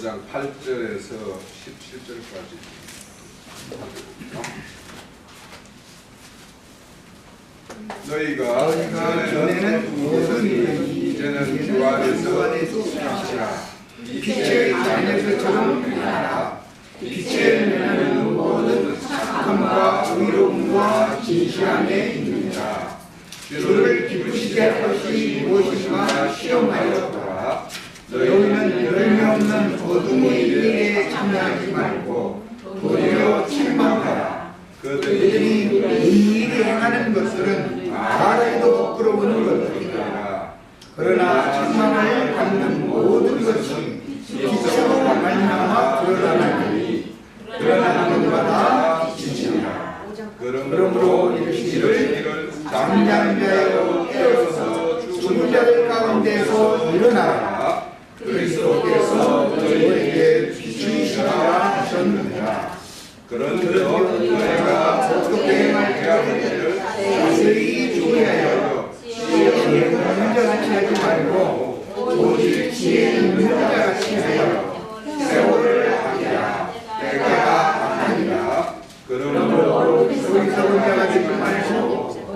5장 8절에서 17절까지. 너희가 전에는 모든 일이 이제는 주 안에서 빛이라. 빛의 자녀들처럼 되라. 빛의 면하는 모든 착함과 의로움과 진실함에 있느니라. 주를 기쁘시게 할 것이 무엇인가 시험하여 보라. 너희는 열매 없는 어둠의 일에 참여하지 말고 도리어 책망하라. 그들이 은밀히 행하는 것들은 바라에도 부끄러운 것들이라. 그러나 책망을 받는 모든 것은 빛으로 말미암아 드러나나니 드러나는 바다 빛이니라. 그러므로 이르시기를 잠잠히 하여 깨어서 죽은 자들 가운데서 일어나라. 그리스도께서 너희에게 비추시리라 하셨느니라. 그런즉 너희가 어떻게 행해야 할지를 자세히 주의하여 지혜에 있는 자같이 하지 말고 오직 지혜 있는 자같이 하여 세월을 하리라. 때가 아니라. 그러므로 소리스러운 자가 되지 말고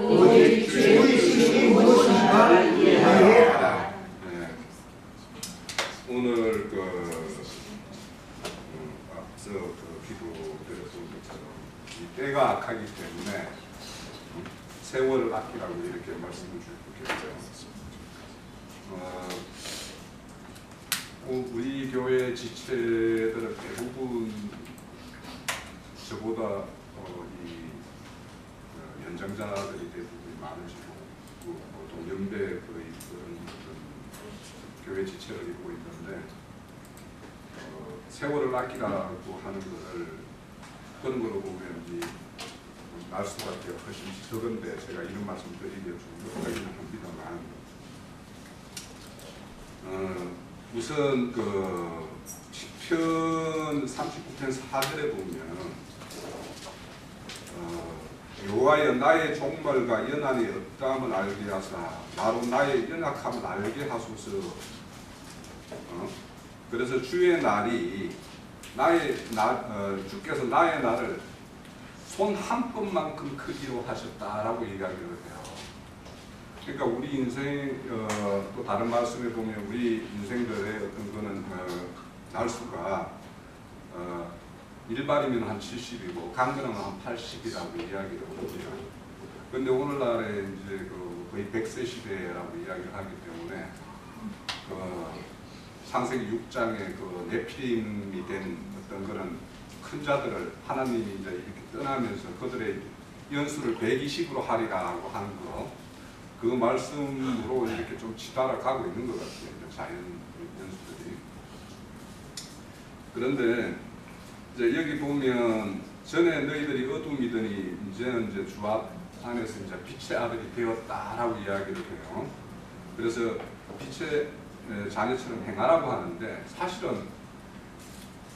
오직 주의 뜻이 무엇인가 이해하라. 오늘 앞서 기도드렸던 것처럼 이 때가 악하기 때문에 세월을 아끼라고 이렇게 말씀을 주셨겠죠. 우리 교회 지체들은 대부분 저보다 연장자들이 대부분 많으시고 동년배 거의 그런 교회 지체를 이루고 있는데 세월을 아끼라고 하는 것을 그런 걸로 보면 이 날수밖에 훨씬 적은데 제가 이런 말씀 드리기 좀 어렵긴 합니다만 우선 시편 39편 4절에 보면 여호와여 나의 종말과 연한이 없다함을 알게 하사 나로 나의 연약함을 알게 하소서. 그래서 주의 날이 주께서 나의 날을 손 한 뼘만큼 크기로 하셨다라고 이야기를 해요. 그러니까 우리 인생 또 다른 말씀에 보면 우리 인생들의 어떤 거는 날수가 일반이면 한 70이고 강건하면 한 80이라고 이야기를 합니다. 그런데 오늘날에 이제 거의 100세 시대라고 이야기를 하기 때문에 창세기 6장에 네피림이 된 어떤 그런 큰 자들을 하나님이 이제 이렇게 떠나면서 그들의 연수를 120으로 하리라고 하는 그 말씀으로 이렇게 좀 치달아가고 있는 것 같아요. 자연 연수들이. 그런데 이제 여기 보면 전에 너희들이 어둠이더니 이제는 이제 주 안에서 이제 빛의 아들이 되었다라고 이야기를 해요. 그래서 빛의 자녀처럼 행하라고 하는데 사실은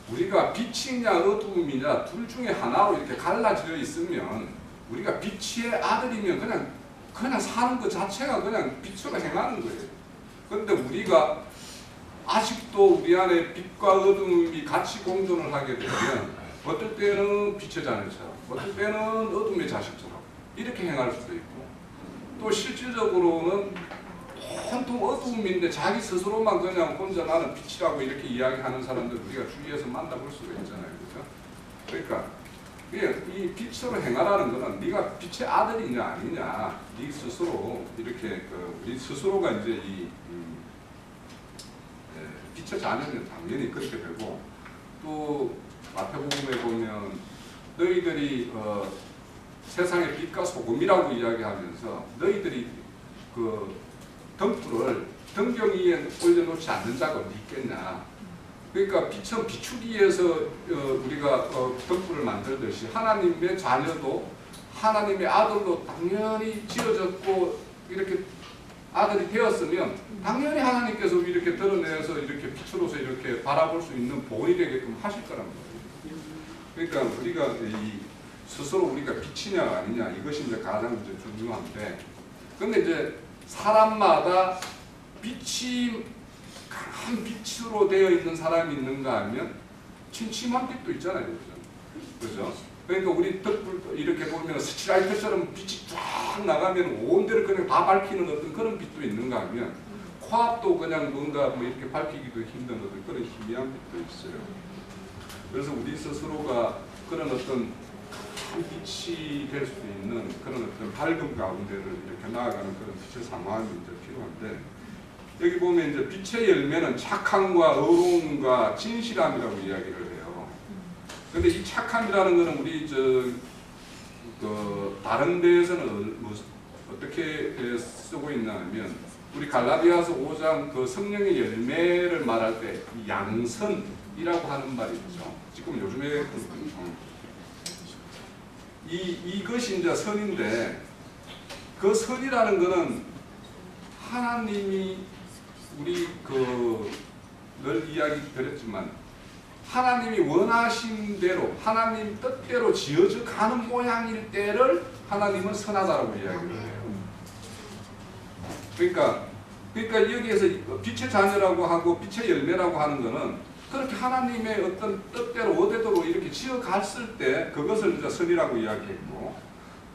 우리가 빛이냐 어둠이냐 둘 중에 하나로 이렇게 갈라져 있으면 우리가 빛의 아들이면 그냥 사는 것 자체가 그냥 빛으로 행하는 거예요. 그런데 우리가 아직도 우리 안에 빛과 어둠이 같이 공존을 하게 되면 어떨 때는 빛의 자녀처럼 어떨 때는 어둠의 자식처럼 이렇게 행할 수도 있고 또 실질적으로는 온통 어두움인데 자기 스스로만 그냥 혼자 나는 빛이라고 이렇게 이야기하는 사람들 우리가 주위에서 만나볼 수가 있잖아요. 그렇죠? 그러니까 이 빛으로 행하라는 것은 네가 빛의 아들이냐 아니냐 네 스스로 이렇게 우리 스스로가 이제 빛의 자녀는 당연히 그렇게 되고 또 마태복음에 보면 너희들이 세상의 빛과 소금이라고 이야기하면서 너희들이 등불을 등경 위에 올려놓지 않는 자가 어디 있겠냐. 그러니까 빛은 비추기 위해서 우리가 등불을 만들듯이 하나님의 자녀도 하나님의 아들로 당연히 지어졌고 이렇게 아들이 되었으면 당연히 하나님께서 이렇게 드러내서 이렇게 빛으로서 이렇게 바라볼 수 있는 본이 되게끔 하실 거란 말이에요. 그러니까 우리가 스스로 우리가 빛이냐 아니냐 이것이 이제 가장 이제 중요한데, 근데 이제 사람마다 빛이 강한 빛으로 되어 있는 사람이 있는가 하면 침침한 빛도 있잖아요. 그죠? 그러니까 우리 덕불 이렇게 보면 스치라이트처럼 빛이 쫙 나가면 온 데를 그냥 다 밝히는 어떤 그런 빛도 있는가 하면 코앞도 그냥 뭔가 뭐 이렇게 밝히기도 힘든 어떤 그런 희미한 빛도 있어요. 그래서 우리 스스로가 그런 어떤 큰 빛이 될 수 있는 그런 어떤 밝은 가운데를 이렇게 나아가는 그런 빛의 상황이 이제 필요한데, 여기 보면 이제 빛의 열매는 착함과 의로움과 진실함이라고 이야기를 해요. 근데 이 착함이라는 것은 우리 다른 데에서는 어떻게 쓰고 있나 하면, 우리 갈라디아서 5장 그 성령의 열매를 말할 때 양선이라고 하는 말이 있죠. 지금 요즘에 이것이 이제 선인데, 그 선이라는 것은 하나님이 우리 늘 이야기 드렸지만 하나님이 원하신 대로 하나님 뜻대로 지어져 가는 모양일 때를 하나님은 선하다라고 이야기를 해요. 그러니까 여기에서 빛의 자녀라고 하고 빛의 열매라고 하는 것은 그렇게 하나님의 어떤 뜻대로 어대대로 이렇게 지어갔을 때 그것을 이제 선이라고 이야기했고,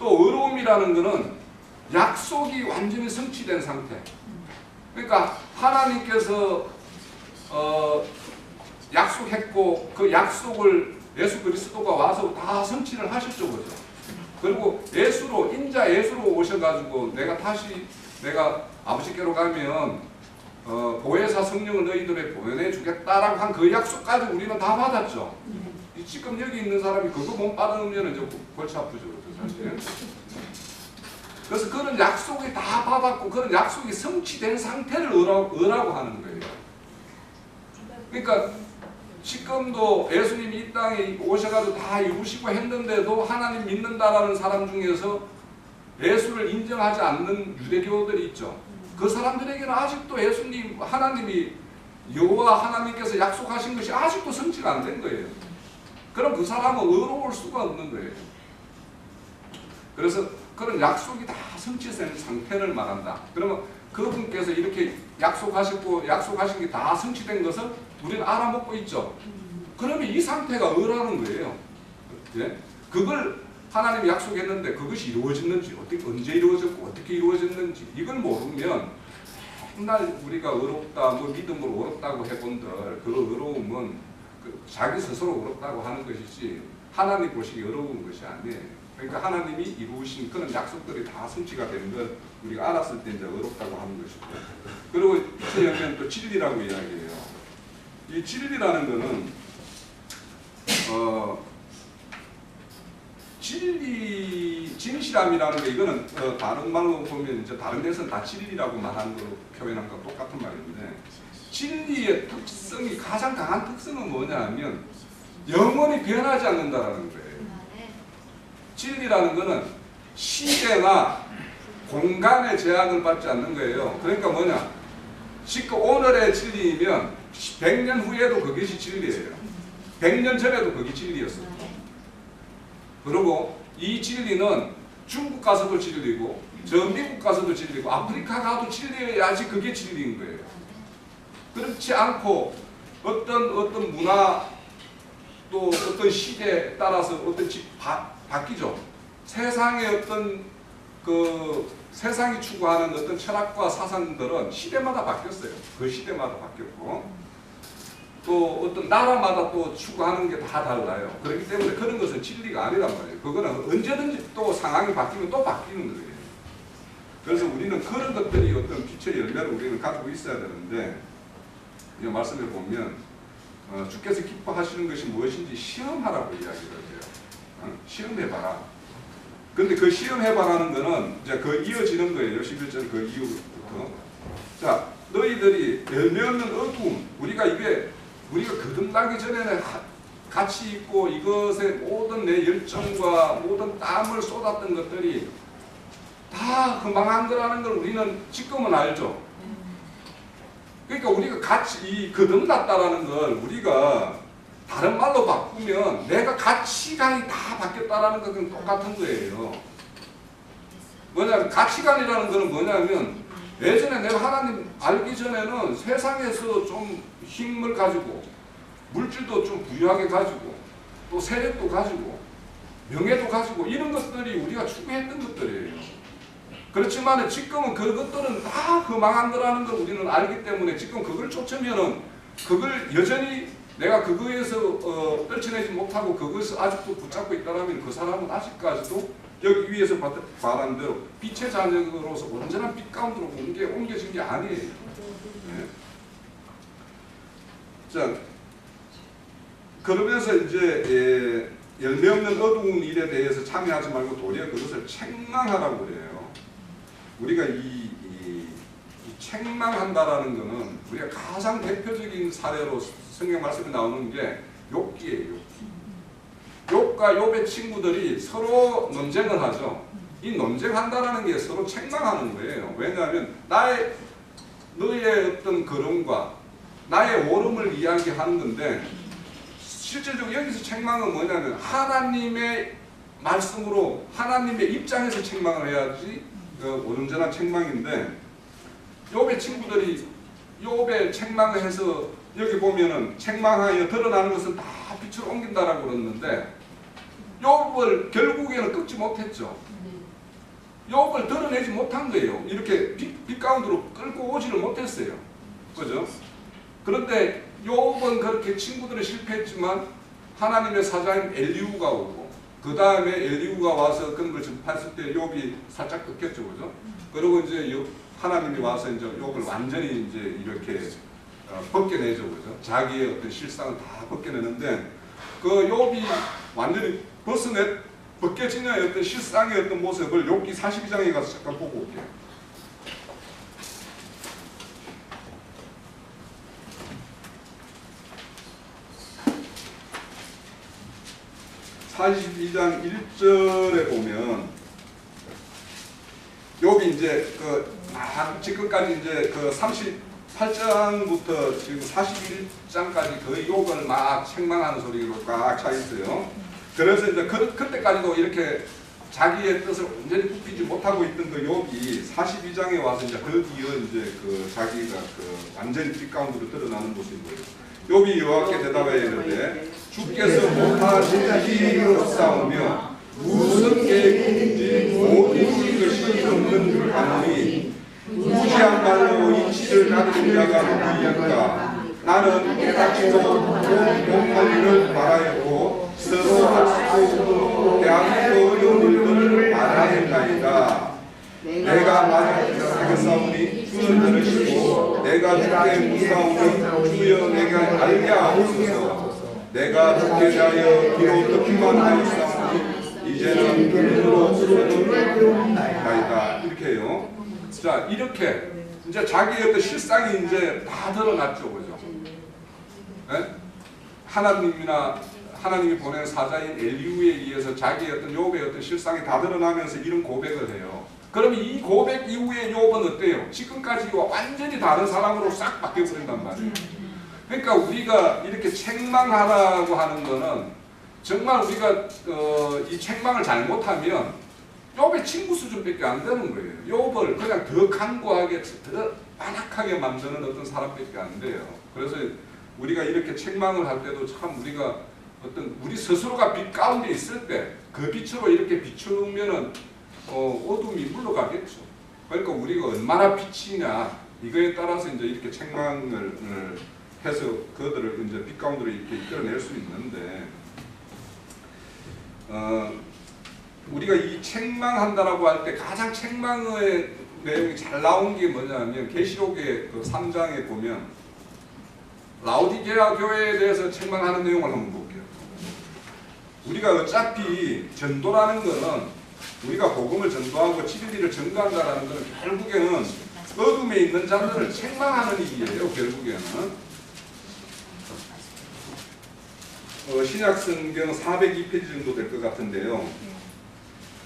또 의로움이라는 것은 약속이 완전히 성취된 상태. 그러니까 하나님께서 약속했고 그 약속을 예수 그리스도가 와서 다 성취를 하셨죠, 그죠? 그리고 예수로 인자 예수로 오셔가지고 내가 아버지께로 가면 보혜사 성령을 너희들에 보내주겠다라고 한 그 약속까지 우리는 다 받았죠. 지금 여기 있는 사람이 그거 못 받으면 이제 골치 아프죠, 사실. 그래서 그런 약속이 다 받았고 그런 약속이 성취된 상태를 의라고 하는 거예요. 그러니까 지금도 예수님이 이 땅에 오셔가지고 다 이루시고 했는데도 하나님 믿는다라는 사람 중에서 예수를 인정하지 않는 유대교들이 있죠. 그 사람들에게는 아직도 예수님, 하나님이 여호와 하나님께서 약속하신 것이 아직도 성취가 안 된 거예요. 그럼 그 사람은 의로울 수가 없는 거예요. 그래서 그런 약속이 다 성취된 상태를 말한다. 그러면 그분께서 이렇게 약속하신 게 다 성취된 것을 우리는 알아먹고 있죠. 그러면 이 상태가 의라는 거예요. 예? 그걸 하나님이 약속했는데 그것이 이루어졌는지, 언제 이루어졌고 어떻게 이루어졌는지 이걸 모르면 맨날 우리가 의롭다, 믿음으로 의롭다고 해본들 그 의로움은 자기 스스로 의롭다고 하는 것이지 하나님 보시기에 의로운 것이 아니에요. 그러니까 하나님이 이루신 그런 약속들이 다 성취가 된 걸 우리가 알았을 때 이제 의롭다고 하는 것이고, 그리고 빛의 열매는 또 진리라고 이야기해요. 이 진리라는 것은 진실함이라는 게 이거는 다른 말로 보면 이제 다른 데서는 다 진리라고 말하는 거로 표현한 거 똑같은 말인데, 진리의 특성이 가장 강한 특성은 뭐냐 하면 영원히 변하지 않는다라는 거예요. 진리라는 것은 시대나 공간의 제약을 받지 않는 거예요. 그러니까 뭐냐, 지금 오늘의 진리이면 100년 후에도 그것이 진리예요. 100년 전에도 그게 진리였어요. 그리고 이 진리는 중국 가서도 진리고 저 미국 가서도 진리고 아프리카 가도 진리여야지 그게 진리인 거예요. 그렇지 않고 어떤 문화 또 어떤 시대에 따라서 어떤 바뀌죠. 세상의 어떤 세상이 추구하는 어떤 철학과 사상들은 시대마다 바뀌었어요. 그 시대마다 바뀌었고 또 어떤 나라마다 또 추구하는 게 다 달라요. 그렇기 때문에 그런 것은 진리가 아니란 말이에요. 그거는 언제든지 또 상황이 바뀌면 또 바뀌는 거예요. 그래서 우리는 그런 것들이 어떤 빛의 열매를 우리는 가지고 있어야 되는데, 이 말씀을 보면 주께서 기뻐하시는 것이 무엇인지 시험하라고 이야기를 해요. 시험해봐라. 근데 그 시험해봐라는 거는 이제 그 이어지는 거예요. 11절 그 이후부터. 자, 너희들이 열매 없는 어두움, 우리가 거듭나기 전에는 같이 있고 이것에 모든 내 열정과 모든 땀을 쏟았던 것들이 다 망한 거라는 걸 우리는 지금은 알죠. 그러니까 우리가 같이 거듭났다라는 걸 우리가 다른 말로 바꾸면 내가 가치관이 다 바뀌었다라는 것은 똑같은 거예요. 뭐냐면 가치관이라는 것은 뭐냐면 예전에 내가 하나님 알기 전에는 세상에서 좀 힘을 가지고 물질도 좀 부유하게 가지고 또 세력도 가지고 명예도 가지고 이런 것들이 우리가 추구했던 것들이에요. 그렇지만 지금은 그것들은 다 허망한 거라는 걸 우리는 알기 때문에 지금 그걸 쫓으면은 그걸 여전히 내가 그거에서 떨쳐내지 못하고 그것을 아직도 붙잡고 있다면 그 사람은 아직까지도 여기 위에서 말한 대로 빛의 자녀로서 온전한 빛 가운데로 옮겨진 게 아니에요. 네. 자, 그러면서 이제 열매 없는 어두운 일에 대해서 참여하지 말고 도리어 그것을 책망하라고 그래요. 우리가 이 책망한다라는 것은 우리가 가장 대표적인 사례로 성경 말씀에 나오는 게 욥기예요. 욥과 욥의 친구들이 서로 논쟁을 하죠. 이 논쟁한다라는 게 서로 책망하는 거예요. 왜냐하면 너의 어떤 걸음과 나의 오름을 이야기하는 건데 실질적으로 여기서 책망은 뭐냐면 하나님의 말씀으로 하나님의 입장에서 책망을 해야지 온전한 책망인데 욥의 친구들이 욥의 책망을 해서 여기 보면은 책망하여 드러나는 것은 다 빛으로 옮긴다라고 그랬는데 욥을 결국에는 끊지 못했죠. 욥을 드러내지 못한 거예요. 이렇게 빛 가운데로 끌고 오지를 못했어요. 그죠? 그런데 욥은 그렇게 친구들은 실패했지만 하나님의 사자인 엘리후가 오고 그 다음에 엘리후가 와서 그런 걸 접했을 때 욥이 살짝 꺾였죠. 그죠? 그리고 이제 하나님이 와서 이제 욥을 완전히 이제 이렇게 벗겨내죠. 그죠? 자기의 어떤 실상을 다 벗겨내는데 그 욥이 완전히 벗겨지는 어떤 실상의 어떤 모습을 욥기 42장에 가서 잠깐 보고 올게요. 42장 1절에 보면 욥이 이제 지금까지 이제 38장부터 지금 41장까지 거의 욥을 막 책망하는 소리로 꽉 차 있어요. 그래서 이제 그때까지도 이렇게 자기의 뜻을 완전히 굽히지 못하고 있던 그 욥이 42장에 와서 이제 드디어 이제 자기가 완전히 빛 가운데로 드러나는 모습인 거예요. 욥이 여호와께 대답하여 이르되 주께서 못하신 일이 없사오며 무슨 계획인지 못 이룰 것이 없는 줄 아노니 무지한 말로 이치를 가진 자가 누구인가. 나는 깨닫지도 못하기를 바라였고 서로 학수도 대하기도 어려운 일들을 말하였나이다. 내가 만약 하겠사오니 주는 들으시고 내가 주께 묻사오니 주여 내게 알게 하옵소서. 내가 주께 대하여 비록 듣기만 하였사오니 이제는 눈으로 들었나이다. 이렇게 해요. 자, 이렇게 이제 자기의 어떤 실상이 이제 다 드러났죠. 그죠? 네? 하나님이 보낸 사자인 엘리후에 의해서 자기의 어떤 욥의 어떤 실상이 다 드러나면서 이런 고백을 해요. 그러면 이 고백 이후에 욥은 어때요? 지금까지와 완전히 다른 사람으로 싹 바뀌어버린단 말이에요. 그러니까 우리가 이렇게 책망하라고 하는 거는 정말 우리가 이 책망을 잘못하면 욥의 친구 수준밖에 안 되는 거예요. 욥을 그냥 더 강고하게, 더 완악하게 만드는 어떤 사람밖에 안 돼요. 그래서 우리가 이렇게 책망을 할 때도 참 우리가 우리 스스로가 빛 가운데 있을 때 그 빛으로 이렇게 비추면은 어둠이 물러가겠죠. 그러니까 우리가 얼마나 빛이냐 이거에 따라서 이제 이렇게 책망을 해서 그들을 이제 빛 가운데로 이렇게 이끌어낼 수 있는데 우리가 이 책망한다라고 할 때 가장 책망의 내용이 잘 나온 게 뭐냐면 계시록의 3장에 보면 라오디게아 교회에 대해서 책망하는 내용을 한번 볼게요. 우리가 어차피 전도라는 것은 우리가 복음을 전도하고 진리를 전가한다라는 것은 결국에는 어둠에 있는 자들을 책망하는 일이에요. 결국에는 신약 성경 402페이지 정도 될 것 같은데요.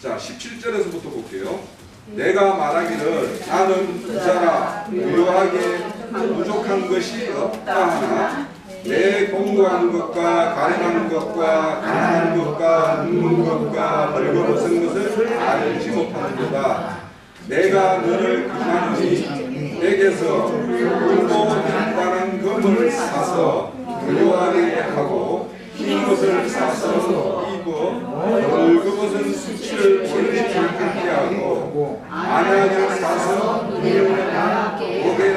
자, 17절에서부터 볼게요. 내가 말하기를 나는 부자라 부유하게 부족한 것이 없다 하나 내 공부하는 것과 가련하는 것과 가난한 것과 눕는 것과 벌거벗은 것을 알지 못하는도다. 내가 너를 금하노니 내게서 굵고 단단한 금을 사서 두루하게 하고 흰 옷을 사서 입어 굵은 옷은 수치를 올리지 않게 하고 안약을 사서 보게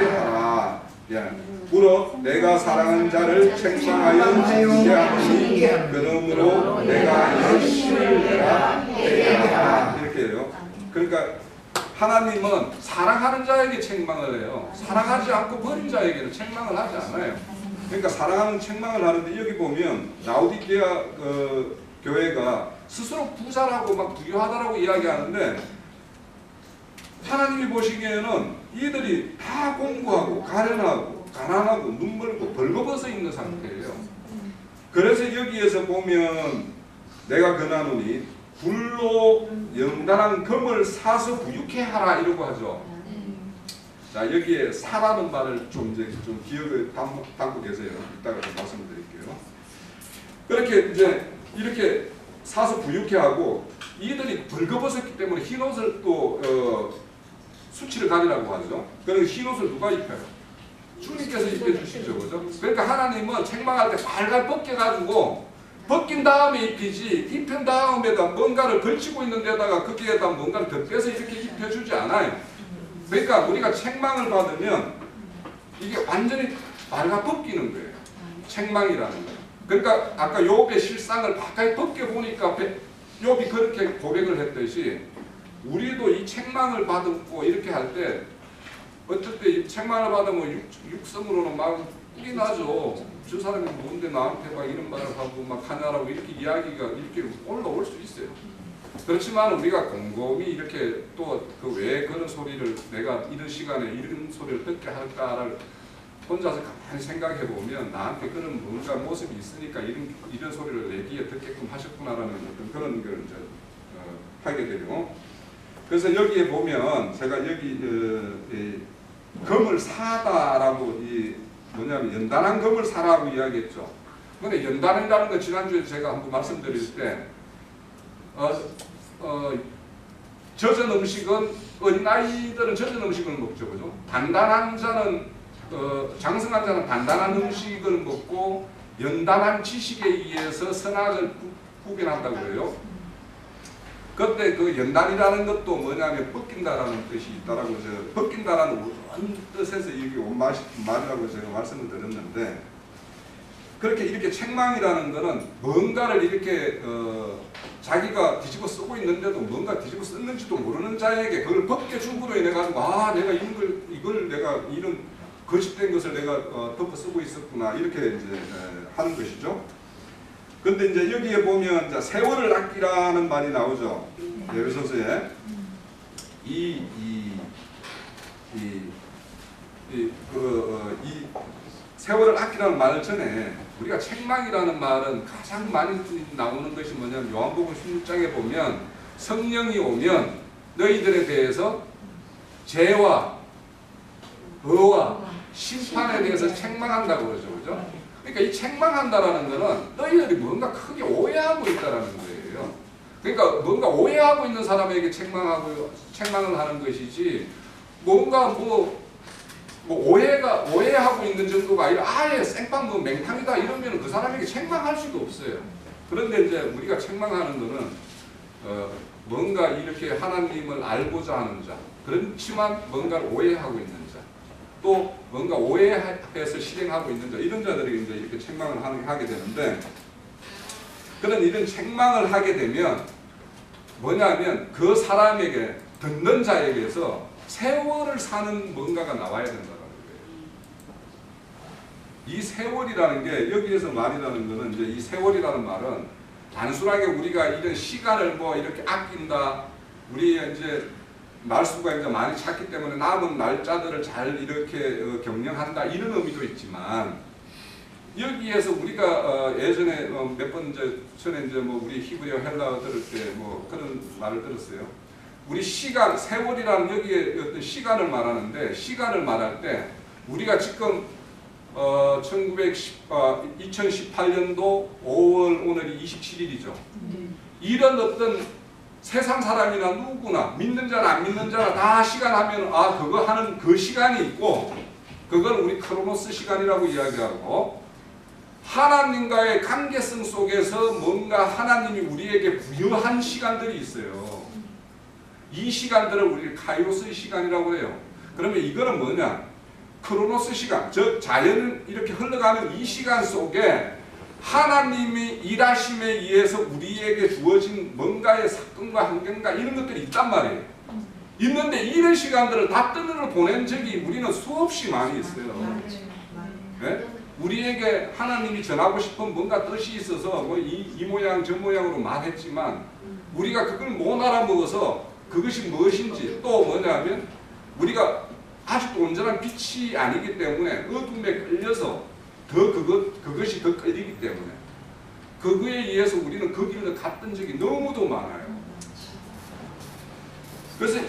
하라. 무릇 내가 사랑하는 자를 책망하여 지키게 하니 그러므로 내가 열심을 내라 하라. 이렇게 해요. 그러니까 하나님은 사랑하는 자에게 책망을 해요. 사랑하지 않고 버린 자에게는 책망을 하지 않아요. 그러니까 사랑하는 책망을 하는데 여기 보면 라오디게아 교회가 스스로 부자라고 막 부유하다라고 이야기하는데 하나님이 보시기에는 이들이 다 공부하고 가련하고 가난하고 눈멀고 벌거벗어 있는 상태예요. 그래서 여기에서 보면 내가 권하노니 불로 영단한 금을 사서 부유케 하라 이러고 하죠. 자, 여기에 사라는 말을 좀 기억을 담고 계세요. 이따가 좀 말씀드릴게요. 그렇게 이제 이렇게 사서 부유케 하고 이들이 벌거벗었기 때문에 흰 옷을 또 수치를 가리라고 하죠. 그러니까 흰 옷을 누가 입혀요? 주님께서 입혀주시죠, 그죠? 그러니까 하나님은 책망할 때 발갈 벗겨가지고 벗긴 다음에 입히지 입힌 다음에다 뭔가를 걸치고 있는 데다가 거기에다 뭔가를 덧대서 이렇게 입혀주지 않아요. 그러니까 우리가 책망을 받으면 이게 완전히 발가 벗기는 거예요. 책망이라는 거예요. 그러니까 아까 욥의 실상을 가까이 벗겨보니까 욥이 그렇게 고백을 했듯이 우리도 이 책망을 받고 이렇게 할 때 어쩔 때 이 책망을 받으면 육성으로는 막 뿔이 나죠. 저 사람이 뭔데 나한테 막 이런 말을 하고 막 하냐라고 이렇게 이야기가 이렇게 올라올 수 있어요. 그렇지만 우리가 곰곰이 이렇게 또 그 왜 그런 소리를 내가 이런 시간에 이런 소리를 듣게 할까를 혼자서 가만히 생각해 보면 나한테 그런 뭔가 모습이 있으니까 이런 소리를 내기에 듣게끔 하셨구나라는 어떤 그런 걸 이제 하게 되고. 그래서 여기에 보면 제가 여기 금을 사다라고 뭐냐면 연단한 금을 사라고 이야기했죠. 근데 연단이라는 거 지난주에 제가 한번 말씀드릴 때 젖은 음식은 어린아이들은 젖은 음식을 먹죠, 그죠? 단단한 자는 장성한 자는 단단한 음식을 먹고 연단한 지식에 의해서 선악을 구별한다고 그래요. 그때 그 연단이라는 것도 뭐냐면 벗긴다라는 뜻이 있다라고 제가 벗긴다라는 어떤 뜻에서 이게 온 말이라고 제가 말씀을 드렸는데 그렇게 이렇게 책망이라는 거는 뭔가를 이렇게 자기가 뒤집어 쓰고 있는데도 뭔가 뒤집어 썼는지도 모르는 자에게 그걸 벗겨줌으로 인해 가지고 아 내가 이걸 내가 이런 거짓된 것을 내가 덮어 쓰고 있었구나 이렇게 이제 하는 것이죠. 근데 이제 여기에 보면 이제 세월을 아끼라는 말이 나오죠. 에베소서에 이 세월을 아끼라는 말 전에 우리가 책망이라는 말은 가장 많이 나오는 것이 뭐냐면 요한복음 16장에 보면 성령이 오면 너희들에 대해서 죄와 의와 심판에 대해서 책망한다고 그러죠. 그죠? 그러니까 이 책망한다라는 것은 너희들이 뭔가 크게 오해하고 있다라는 거예요. 그러니까 뭔가 오해하고 있는 사람에게 책망을 하는 것이지 뭔가 오해하고 있는 정도가 아니라 아예 생판 맹탕이다 이러면 그 사람에게 책망할 수도 없어요. 그런데 이제 우리가 책망하는 거는 뭔가 이렇게 하나님을 알고자 하는 자, 그렇지만 뭔가를 오해하고 있는 자, 또 뭔가 오해해서 실행하고 있는 자, 이런 자들이 이제 이렇게 책망을 하게 되는데, 그런 이런 책망을 하게 되면 뭐냐면 그 사람에게 듣는 자에게서 세월을 사는 뭔가가 나와야 된다는 거예요. 이 세월이라는 게 여기에서 말이라는 거는 이제 이 세월이라는 말은 단순하게 우리가 이런 시간을 뭐 이렇게 아낀다, 우리 이제 날수가 이제 많이 찼기 때문에 남은 날짜들을 잘 이렇게 경영한다 이런 의미도 있지만, 여기에서 우리가 예전에 몇 번 전에 이제 뭐 우리 히브리어 헬라어 들을 때 뭐 그런 말을 들었어요. 우리 시간, 세월이라는 여기에 어떤 시간을 말하는데, 시간을 말할 때 우리가 지금 2018년도 5월 오늘이 27일이죠. 이런 어떤 세상 사람이나 누구나 믿는 자나 안 믿는 자나 다 시간하면 아 그거 하는 그 시간이 있고 그걸 우리 크로노스 시간이라고 이야기하고 하나님과의 관계성 속에서 뭔가 하나님이 우리에게 부여한 시간들이 있어요. 이 시간들을 우리 카이로스의 시간이라고 해요. 그러면 이거는 뭐냐? 크로노스 시간, 즉 자연은 이렇게 흘러가는 이 시간 속에 하나님이 일하심에 의해서 우리에게 주어진 뭔가의 사건과 환경과 이런 것들이 있단 말이에요. 있는데 이런 시간들을 다 뜬으로 보낸 적이 우리는 수없이 많이 있어요. 네? 우리에게 하나님이 전하고 싶은 뭔가 뜻이 있어서 뭐 이 모양 저 모양으로 말했지만 우리가 그걸 못 알아먹어서 그것이 무엇인지 또 뭐냐면 우리가 아직도 온전한 빛이 아니기 때문에 어둠에 끌려서 그것이 더 끌리기 때문에 그거에 의해서 우리는 그 길을 갔던 적이 너무도 많아요. 그래서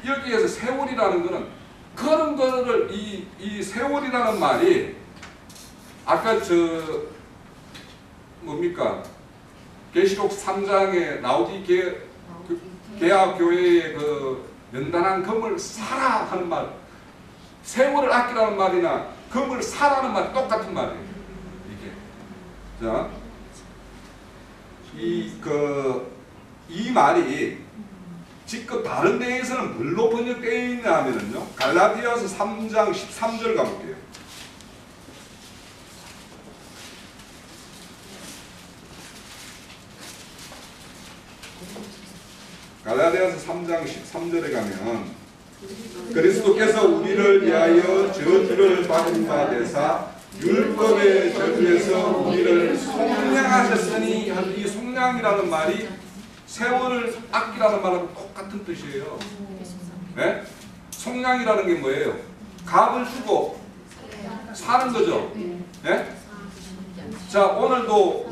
여기에서 세월이라는 거는 그런 거를 이 세월이라는 말이 아까 뭡니까 계시록 3장에 라오디게아 교회의 그 연단한 금을 사라 하는 말, 세월을 아끼라는 말이나 금을 사라는 말이 똑같은 말이에요. 이게 자, 이 말이 지금 다른 데에서는 뭘로 번역되어 있냐면요. 갈라디아서 3장 13절 가볼게요. 갈라디아서 3장 13절에 가면 그리스도께서 우리를 위하여 저주를 받은 바 되사 율법의 저주에서 우리를 속량하셨으니 이 속량이라는 말이 세월을 아끼라는 말하고 똑같은 뜻이에요. 네? 속량이라는 게 뭐예요? 값을 주고 사는 거죠. 네? 자, 오늘도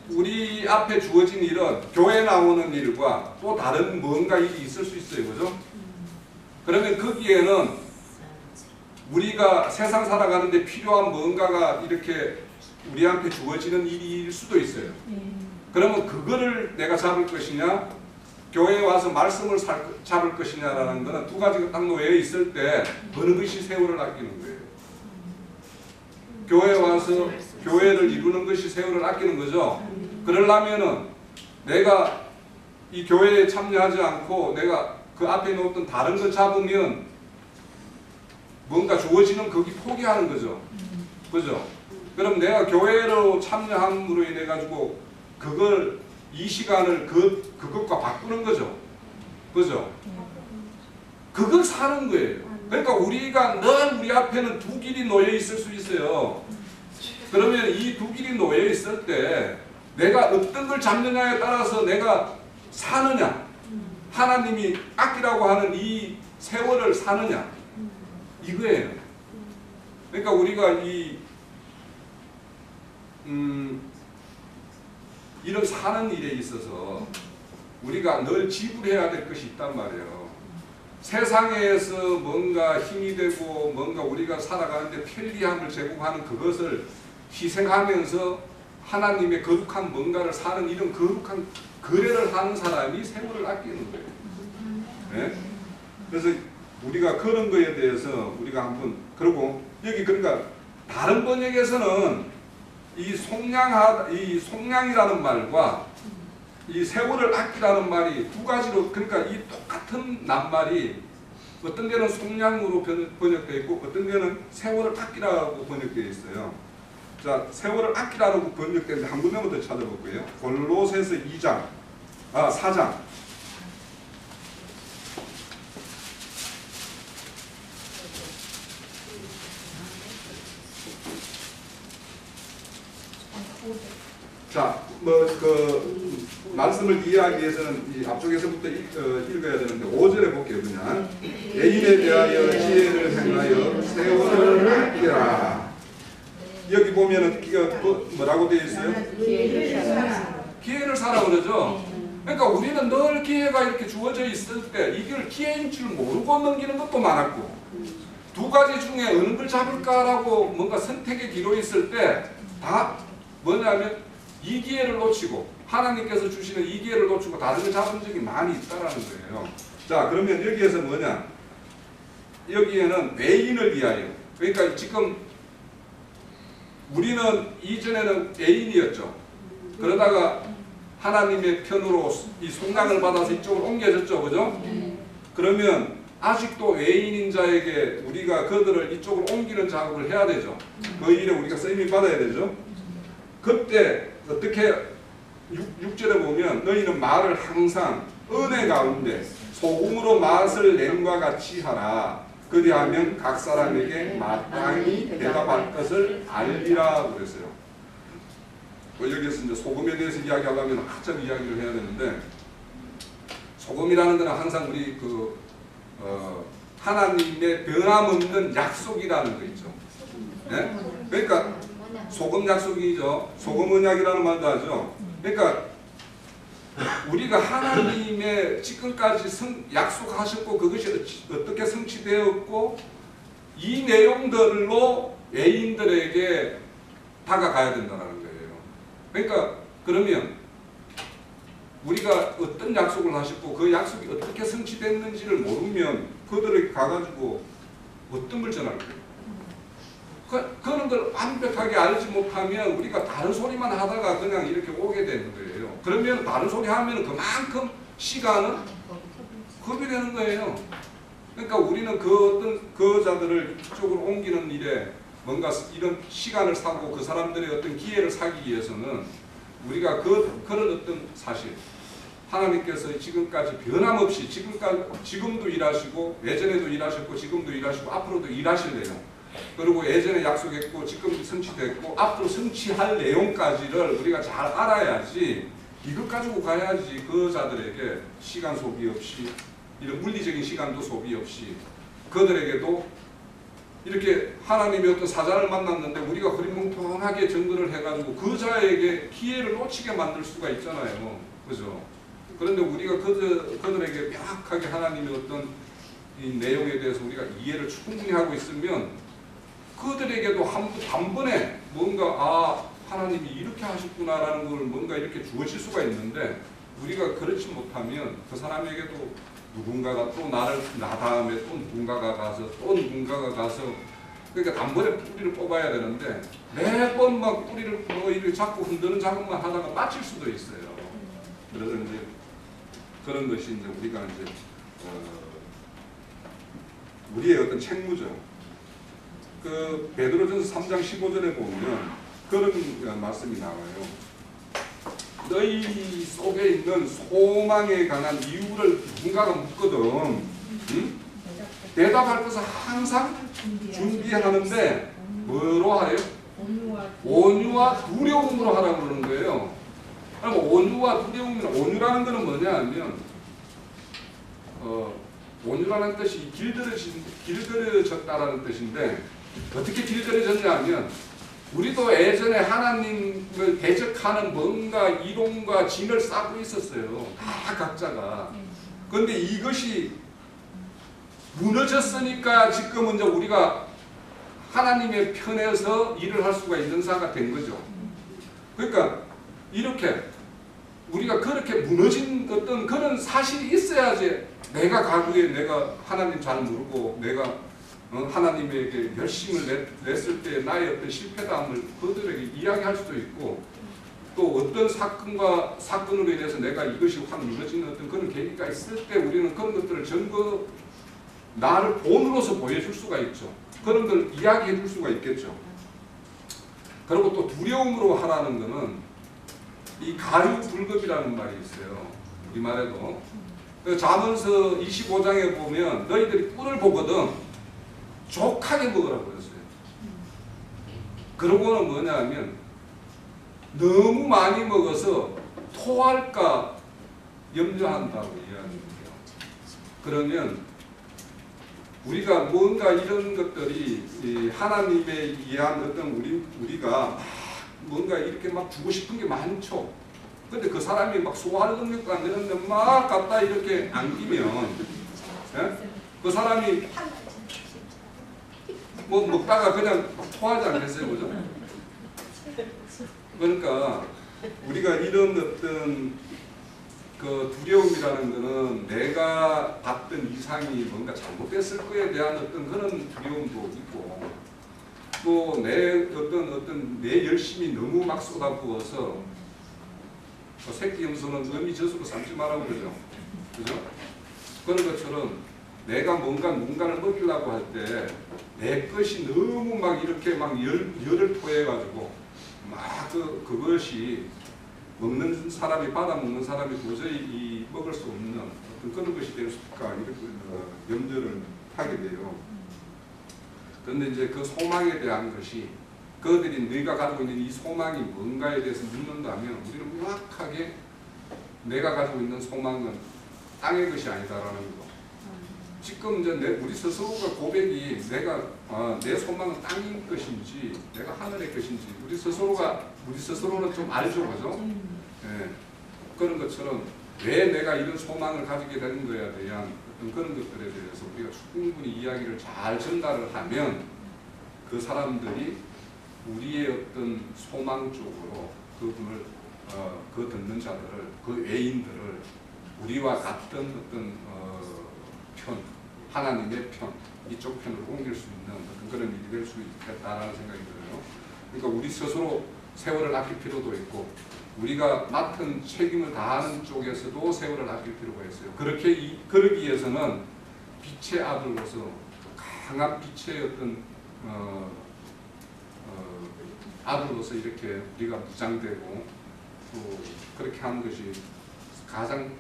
우리 앞에 주어진 일은 교회 나오는 일과 또 다른 뭔가 일이 있을 수 있어요. 그죠? 그러면 거기에는 우리가 세상 살아가는데 필요한 뭔가가 이렇게 우리한테 주어지는 일일 수도 있어요. 그러면 그거를 내가 잡을 것이냐, 교회에 와서 말씀을 잡을 것이냐라는 거는 두 가지가 딱 놓여 있을 때 어느 것이 세월을 아끼는 거예요. 교회에 와서 교회를 이루는 것이 세월을 아끼는 거죠. 그러려면은 내가 이 교회에 참여하지 않고 내가 그 앞에 놓았던 다른 걸 잡으면 뭔가 주어지는 거기 포기하는 거죠. 그죠? 그럼 내가 교회로 참여함으로 인해 가지고 그걸 이 시간을 그것과 바꾸는 거죠. 그죠? 그걸 사는 거예요. 그러니까 우리가 늘 우리 앞에는 두 길이 놓여 있을 수 있어요. 그러면 이 두 길이 놓여 있을 때 내가 어떤 걸 잡느냐에 따라서 내가 사느냐, 하나님이 아끼라고 하는 이 세월을 사느냐, 이거예요. 그러니까 우리가 이런 사는 일에 있어서 우리가 늘 지불해야 될 것이 있단 말이에요. 세상에서 뭔가 힘이 되고 뭔가 우리가 살아가는데 편리함을 제공하는 그것을 희생하면서 하나님의 거룩한 뭔가를 사는 이런 거룩한 거래를 하는 사람이 세월을 아끼는 거예요. 네? 그래서 우리가 그런 거에 대해서 우리가 한번, 그리고 여기 그러니까 다른 번역에서는 이 속량이라는 말과 이 세월을 아끼라는 말이 두 가지로, 그러니까 이 똑같은 낱말이 어떤 데는 속량으로 번역되어 있고 어떤 데는 세월을 아끼라고 번역되어 있어요. 자, 세월을 아끼라고 번역되는데 한 군데만 더 찾아볼 거예요. 골로새서 4장. 자, 말씀을 이해하기 위해서는 이 앞쪽에서부터 읽어야 되는데 5절에 볼게요. 그냥 애인에 대하여 지혜를 행하여 세월을 아끼라. 여기 보면은 뭐라고 되어 있어요? 기회를 사라 그러죠. 그러니까 우리는 늘 기회가 이렇게 주어져 있을 때 이걸 기회인 줄 모르고 넘기는 것도 많았고, 두 가지 중에 어느 걸 잡을까라고 뭔가 선택의 기로 있을 때 다 뭐냐면 이 기회를 놓치고 하나님께서 주시는 이 기회를 놓치고 다른 걸 잡은 적이 많이 있다라는 거예요. 자, 그러면 여기에서 뭐냐? 여기에는 외인을 위하여. 그러니까 지금 우리는 이전에는 애인이었죠. 그러다가 하나님의 편으로 이 속량을 받아서 이쪽으로 옮겨졌죠. 그죠? 그러면 아직도 외인인 자에게 우리가 그들을 이쪽으로 옮기는 작업을 해야 되죠. 그 일에 우리가 쓰임을 받아야 되죠. 그때 어떻게 6절에 보면 너희는 말을 항상 은혜 가운데 소금으로 맛을 냄과 같이 하라. 그리하면 각 사람에게 마땅히 대답할 것을 알리라 그랬어요. 여기서 이제 소금에 대해서 이야기하려면 한참 이야기를 해야 되는데, 소금이라는 것은 항상 우리 하나님의 변함없는 약속이라는 거 있죠. 네? 그러니까 소금 약속이죠. 소금 언약이라는 말도 하죠. 그러니까 우리가 하나님의 지금까지 약속하셨고 그것이 어떻게 성취되었고 이 내용들로 애인들에게 다가가야 된다는 거예요. 그러니까 그러면 우리가 어떤 약속을 하셨고 그 약속이 어떻게 성취됐는지를 모르면 그들에게 가가지고 어떤 걸 전할 거예요. 그런 걸 완벽하게 알지 못하면 우리가 다른 소리만 하다가 그냥 이렇게 오게 되는 거예요. 그러면 다른 소리 하면 그만큼 시간은 급이되는 거예요. 그러니까 우리는 그 어떤 그 자들을 이쪽으로 옮기는 일에 뭔가 이런 시간을 사고 그 사람들의 어떤 기회를 사기 위해서는 우리가 그런 어떤 사실, 하나님께서 지금까지 변함없이 지금도 일하시고 예전에도 일하셨고 지금도 일하시고 앞으로도 일하실래요. 그리고 예전에 약속했고 지금 성취됐고 앞으로 성취할 내용까지를 우리가 잘 알아야지 이것 가지고 가야지 그 자들에게 시간 소비 없이 이런 물리적인 시간도 소비 없이 그들에게도 이렇게 하나님의 어떤 사자를 만났는데 우리가 흐리멍텅하게 정근을 해가지고 그 자에게 기회를 놓치게 만들 수가 있잖아요. 그죠? 그런데 우리가 그들에게 명확하게 하나님의 어떤 이 내용에 대해서 우리가 이해를 충분히 하고 있으면 그들에게도 한 번에 뭔가 하나님이 이렇게 하셨구나라는 걸 뭔가 이렇게 주어질 수가 있는데 우리가 그렇지 못하면 그 사람에게도 누군가가 또 나 다음에 또 누군가가 가서 그러니까 단번에 뿌리를 뽑아야 되는데 매번 막 뿌리를 이렇게 자꾸 흔드는 작업만 하다가 빠질 수도 있어요. 그래서 이제 그런 것이 이제 우리가 이제 우리의 어떤 책무죠. 그 베드로전서 3장 15절에 보면 그런 말씀이 나와요. 너희 속에 있는 소망에 관한 이유를 누군가가 묻거든 대답할 것을 항상 준비하는데 뭐로 하래요? 온유와 두려움으로 하라고 그러는 거예요. 그럼 온유와 두려움이나 온유라는 것은 뭐냐 하면 온유라는 뜻이 길들여졌다라는 뜻인데 어떻게 길들여졌냐 하면 우리도 예전에 하나님을 대적하는 뭔가 이론과 진을 쌓고 있었어요. 다 각자가. 그런데 이것이 무너졌으니까 지금은 이제 우리가 하나님의 편에서 일을 할 수가 있는 자가 된 거죠. 그러니까 이렇게 우리가 그렇게 무너진 어떤 그런 사실이 있어야지 내가 과거에 내가 하나님 잘 모르고 내가 하나님에게 열심을 냈을 때 나의 어떤 실패담을 그들에게 이야기할 수도 있고 또 어떤 사건으로 인해서 내가 이것이 확 무너지는 어떤 그런 계기가 있을 때 우리는 그런 것들을 전부 나를 본으로서 보여줄 수가 있죠. 그런 걸 이야기해 줄 수가 있겠죠. 그리고 또 두려움으로 하라는 것은 이 가류불급이라는 말이 있어요. 우리말에도. 잠언서 25장에 보면 너희들이 꿀을 보거든 족하게 먹으라고 그랬어요. 그러고는 뭐냐 하면 너무 많이 먹어서 토할까 염려한다고 이야기해요. 그러면 우리가 뭔가 이런 것들이 하나님에 의한 어떤 우리가 뭔가 이렇게 막 주고 싶은 게 많죠. 근데 그 사람이 막 소화할 능력도 안 되는데 막 갖다 이렇게 안기면 그 사람이 뭐 먹다가 그냥 토하지 않겠어요, 그죠? 그러니까 우리가 이런 어떤 그 두려움이라는 거는 내가 봤던 이상이 뭔가 잘못됐을 거에 대한 어떤 그런 두려움도 있고 또 내 어떤 내 열심이 너무 막 쏟아부어서 새끼 염소는 어미 젖으로 삼지 말라고 그러죠. 그죠? 그런 것처럼 내가 뭔가를 먹이려고 할 때 내 것이 너무 막 이렇게 막 열을 토해가지고 막 그것이 먹는 사람이 받아먹는 사람이 도저히 먹을 수 없는 어떤 그런 것이 될 수 있을까 이렇게 염려를 하게 돼요. 그런데 이제 그 소망에 대한 것이 그들이 네가 가지고 있는 이 소망이 뭔가에 대해서 묻는다면 우리는 명확하게 내가 가지고 있는 소망은 땅의 것이 아니다라는 거. 지금 이제 우리 스스로가 고백이 내 소망은 땅인 것인지 내가 하늘의 것인지 우리 스스로는 좀 알죠, 그죠? 예. 그런 것처럼 왜 내가 이런 소망을 가지게 되는 거에 대한 어떤 그런 것들에 대해서 우리가 충분히 이야기를 잘 전달을 하면 그 사람들이 우리의 어떤 소망 쪽으로 그분을 그 듣는 자들을 그 외인들을 우리와 같은 어떤 편 하나님의 편 이쪽 편으로 옮길 수 있는 어떤 그런 일이 될 수 있겠다라는 생각이 들어요. 그러니까 우리 스스로 세월을 아낄 필요도 있고 우리가 맡은 책임을 다하는 쪽에서도 세월을 아낄 필요가 있어요. 그러기 위해서는 빛의 아들로서 강한 빛의 어떤 아들로서 이렇게 우리가 무장되고 또 그렇게 하는 것이 가장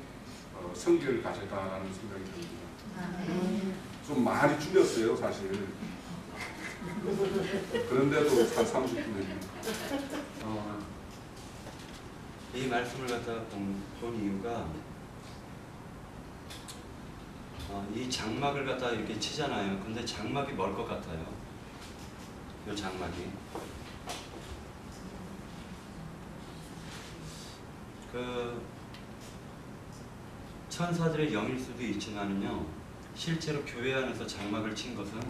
성격을 가져다라는 생각이 듭니다. 좀 많이 줄였어요, 사실. 그런데도 한 30분이네요. 이 말씀을 갖다가 본 이유가 이 장막을 갖다가 이렇게 치잖아요. 근데 장막이 멀 것 같아요. 이 장막이. 그 천사들의 영일 수도 있지만은요, 실제로 교회 안에서 장막을 친 것은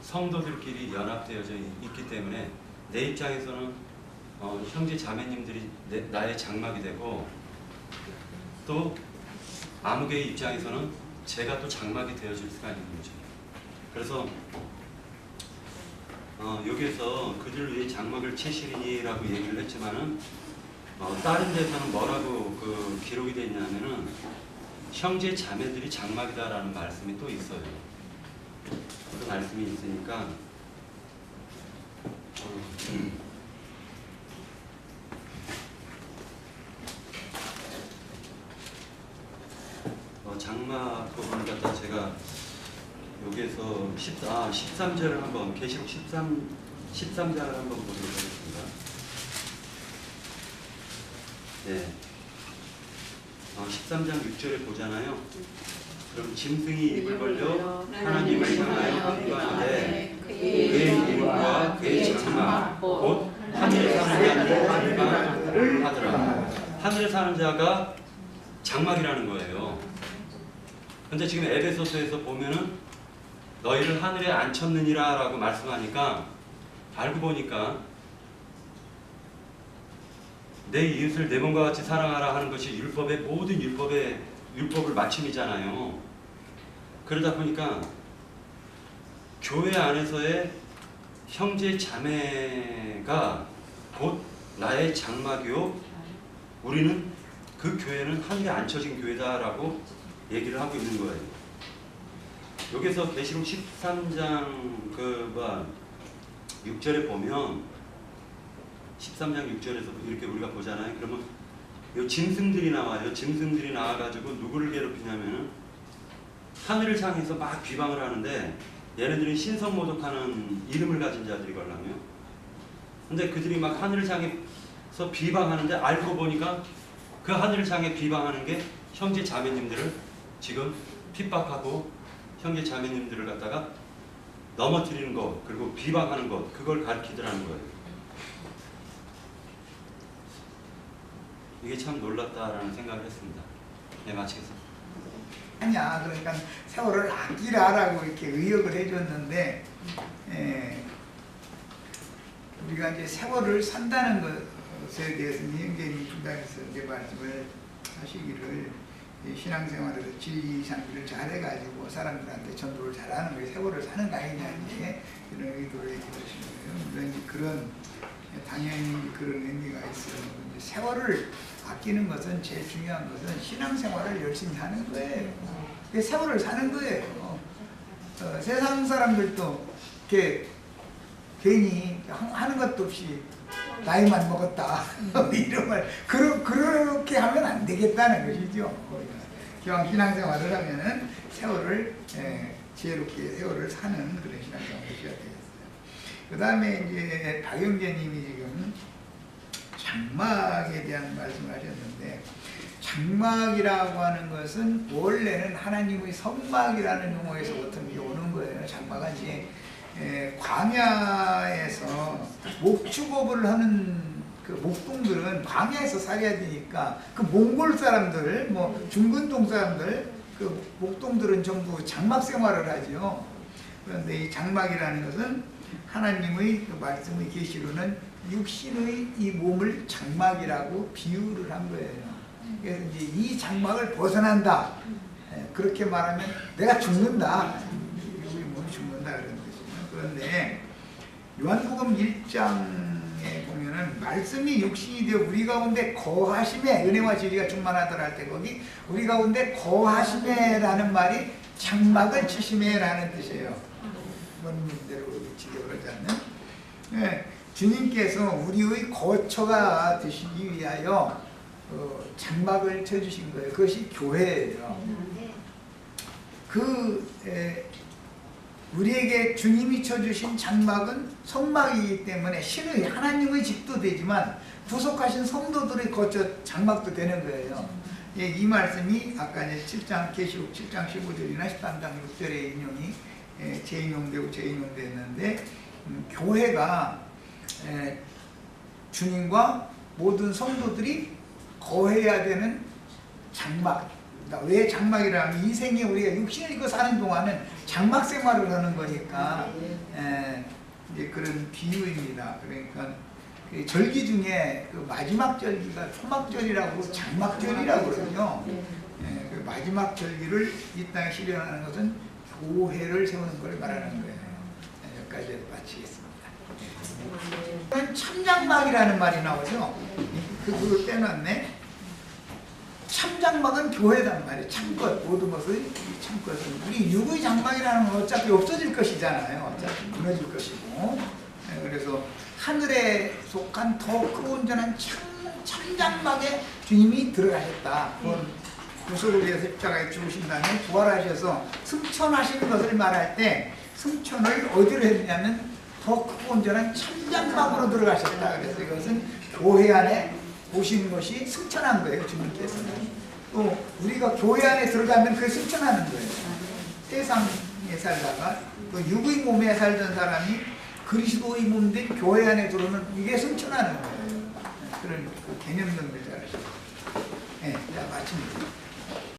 성도들끼리 연합되어져 있기 때문에 내 입장에서는 형제 자매님들이 나의 장막이 되고 또 아무개의 입장에서는 제가 또 장막이 되어질 수가 있는 거죠. 그래서 여기에서 그들을 위해 장막을 치시리라고 얘기를 했지만은 다른 데서는 뭐라고 기록이 되어 있냐면은 형제 자매들이 장막이다라는 말씀이 또 있어요. 그 말씀이 있으니까 장막 부분을 갖다 제가 여기에서 13절을 한번 계시록 13장을 한번 보도록 하겠습니다. 네. 13장 6절에 보잖아요. 그럼 짐승이 입을 벌려 하나님을 향하여 비방하되 그의 이름과 그의 장막 곧 하늘에 사는 자를 비방하더라. 하늘에 사는 자가 장막이라는 거예요. 근데 지금 에베소서에서 보면은 너희를 하늘에 앉혔느니라 라고 말씀하니까 알고 보니까 내 이웃을 내 몸과 같이 사랑하라 하는 것이 율법의 모든 율법을 마침이잖아요. 그러다 보니까 교회 안에서의 형제 자매가 곧 나의 장막이요 우리는 그 교회는 하늘에 앉혀진 교회다라고 얘기를 하고 있는 거예요. 여기서 계시록 13장 6절에 보면 13장 6절에서 이렇게 우리가 보잖아요. 그러면 이 짐승들이 나와요. 짐승들이 나와가지고 누구를 괴롭히냐면은 하늘을 향해서 막 비방을 하는데 얘네들은 신성모독하는 이름을 가진 자들이걸라며. 근데 그들이 막 하늘을 향해서 비방하는데 알고 보니까 그 하늘을 향해 비방하는 게 형제 자매님들을 지금 핍박하고 형제 자매님들을 갖다가 넘어뜨리는 것 그리고 비방하는 것 그걸 가르치더라는 거예요. 이게 참 놀랍다라는 생각을 했습니다. 네, 마치겠습니다. 아니야. 그러니까 세월을 아끼라라고 이렇게 의역을 해줬는데 우리가 이제 세월을 산다는 것에 대해서 현재님 분당에서 이제 말씀을 하시기를 신앙생활에서 진리상기를 잘해가지고 사람들한테 전도를 잘하는 거예요. 세월을 사는 거 아니냐 이제 이런 의도로 얘기하시는 거예요. 물론 이제 그런 당연히 그런 의미가 있어요. 이제 세월을 아끼는 것은 제일 중요한 것은 신앙생활을 열심히 하는 거예요. 세월을 사는 거예요. 세상 사람들도 이렇게 괜히 하는 것도 없이 나이만 먹었다 이런 말 그렇게 하면 안 되겠다는 것이죠. 기왕 신앙생활을 하면은 세월을 지혜롭게 세월을 사는 그런 신앙생활을 하셔야 되겠어요. 그 다음에 이제 박영재님이 지금 장막에 대한 말씀을 하셨는데, 장막이라고 하는 것은 원래는 하나님의 성막이라는 용어에서부터 오는 거예요. 장막은 이제 광야에서 목축업을 하는 그 목동들은 광야에서 살아야 되니까 그 몽골 사람들, 뭐 중근동 사람들, 그 목동들은 전부 장막 생활을 하죠. 그런데 이 장막이라는 것은 하나님의 그 말씀의 계시로는 육신의 이 몸을 장막이라고 비유를 한 거예요. 그래서 이제 이 장막을 벗어난다. 그렇게 말하면 내가 죽는다. 우리 몸이 죽는다 그런 뜻이에요. 그런데 요한복음 1장에 보면은 말씀이 육신이 되어 우리 가운데 거하심에, 은혜와 진리가 충만하더라 할 때 거기 우리 가운데 거하심에라는 말이 장막을 치심에라는 뜻이에요. 원문대로 지적을 하지 않는. 주님께서 우리의 거처가 되시기 위하여 장막을 쳐주신 거예요. 그것이 교회예요. 우리에게 주님이 쳐주신 장막은 성막이기 때문에 신의 하나님의 집도 되지만 부속하신 성도들의 거처 장막도 되는 거예요. 이 말씀이 아까 이제 7장 계시록 7장 15절이나 13장 6절의 인용이 재인용되고 재인용됐는데 교회가 주님과 모든 성도들이 거해야 되는 장막. 왜 장막이라면 이 생에 우리가 육신을 입고 사는 동안은 장막 생활을 하는 거니까 이제 그런 비유입니다. 그러니까 그 절기 중에 그 마지막 절기가 초막절이라고 장막절이라고 그러죠. 그 마지막 절기를 이 땅에 실현하는 것은 교회를 세우는 걸 말하는 거예요. 여기까지 마치겠습니다. 참장막이라는 말이 나오죠. 그걸 빼놨네. 참장막은 교회단 말이에요. 참것, 모든 것의 참것은. 우리 육의 장막이라는 건 어차피 없어질 것이잖아요. 어차피 무너질 것이고. 그래서 하늘에 속한 더 크고 온전한 참장막에 주님이 들어가셨다. 그건 구속을 위해서 십자가에 죽으신 다음에 부활하셔서 승천하시는 것을 말할 때 승천을 어디로 했냐면 더 크고 온전한 참장막으로 들어가셨다. 그래서 이것은 교회 안에 오신 것이 승천한 거예요. 주님께서는. 또 우리가 교회 안에 들어가면 그게 승천하는 거예요. 세상에 살다가 또 육의 몸에 살던 사람이 그리스도의 몸 된 교회 안에 들어오면 이게 승천하는 거예요. 그런 그 개념론을 잘 하시고. 자, 마칩니다.